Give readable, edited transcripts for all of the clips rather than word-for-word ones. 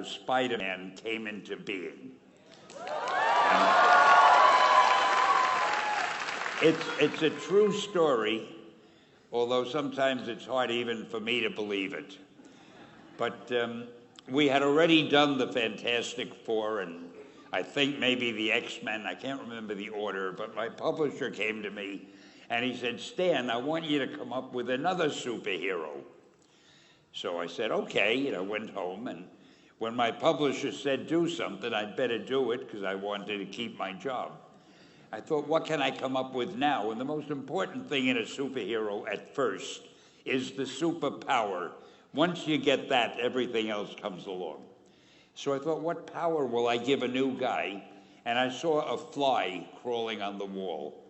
Spider-Man came into being. It's a true story, although sometimes it's hard even for me to believe it. But we had already done the Fantastic Four and I think maybe the X-Men, I can't remember the order, but my publisher came to me and he said, "Stan, I want you to come up with another superhero." So I said, okay, went home, and when my publisher said do something, I'd better do it because I wanted to keep my job. I thought, what can I come up with now? And the most important thing in a superhero at first is the superpower. Once you get that, everything else comes along. So I thought, what power will I give a new guy? And I saw a fly crawling on the wall.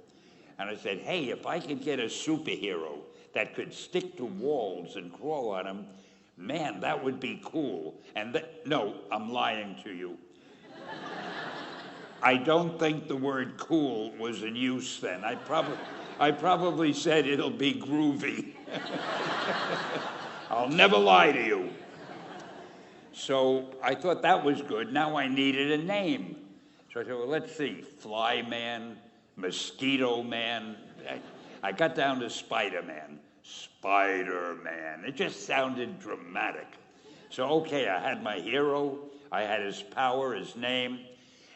And I said, hey, if I could get a superhero that could stick to walls and crawl on them, man, that would be cool. And no, I'm lying to you. I don't think the word cool was in use then. I probably said it'll be groovy. I'll never lie to you. So I thought that was good. Now I needed a name. So I thought, well, let's see, Fly Man, Mosquito Man. I got down to Spider-Man. Spider-Man. It just sounded dramatic. So, okay, I had my hero. I had his power, his name.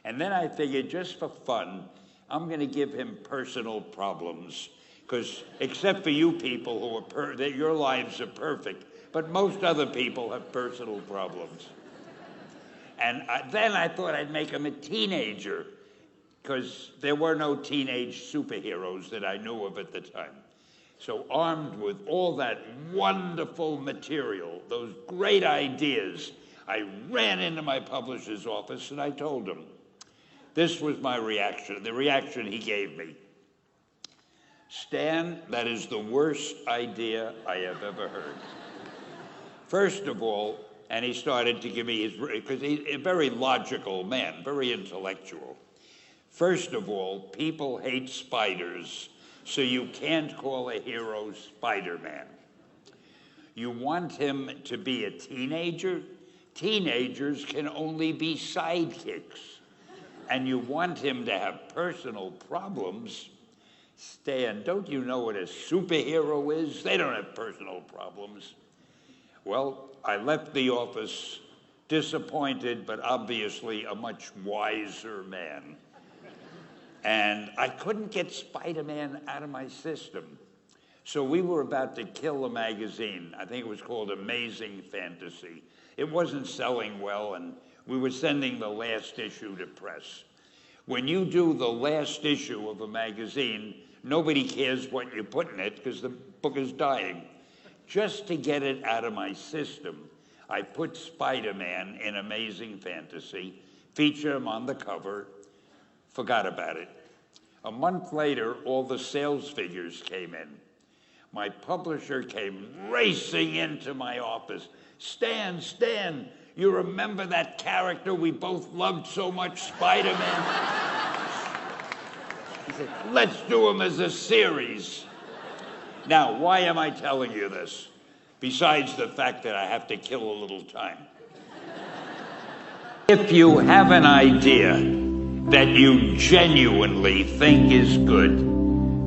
And then I figured, just for fun, I'm going to give him personal problems. Because except for you people that your lives are perfect, but most other people have personal problems. And then I thought I'd make him a teenager, because there were no teenage superheroes that I knew of at the time. So armed with all that wonderful material, those great ideas, I ran into my publisher's office and I told him. This was my reaction, the reaction he gave me. "Stan, that is the worst idea I have ever heard. First of all," and he started to give me because he's a very logical man, very intellectual. "First of all, people hate spiders, so you can't call a hero Spider-Man. You want him to be a teenager? Teenagers can only be sidekicks. And you want him to have personal problems? Stan, don't you know what a superhero is? They don't have personal problems." Well, I left the office disappointed, but obviously a much wiser man. And I couldn't get Spider-Man out of my system. So we were about to kill a magazine. I think it was called Amazing Fantasy. It wasn't selling well, and we were sending the last issue to press. When you do the last issue of a magazine, nobody cares what you put in it because the book is dying. Just to get it out of my system, I put Spider-Man in Amazing Fantasy, feature him on the cover, forgot about it. A month later, all the sales figures came in. My publisher came racing into my office. Stan, you remember that character we both loved so much, Spider-Man?" He said, "Let's do him as a series." Now, why am I telling you this? Besides the fact that I have to kill a little time. If you have an idea that you genuinely think is good,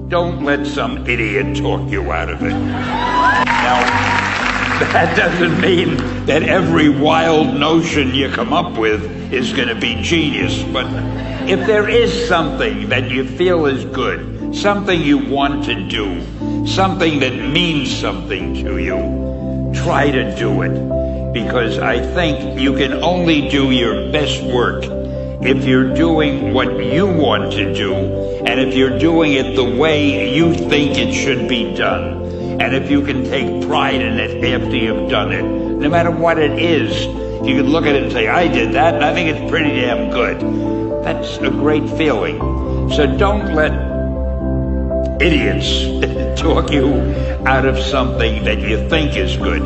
don't let some idiot talk you out of it. Now, that doesn't mean that every wild notion you come up with is going to be genius, but if there is something that you feel is good, something you want to do, something that means something to you, try to do it, because I think you can only do your best work if you're doing what you want to do, and if you're doing it the way you think it should be done, and if you can take pride in it after you've done it, no matter what it is, you can look at it and say, I did that, and I think it's pretty damn good. That's a great feeling. So don't let idiots talk you out of something that you think is good.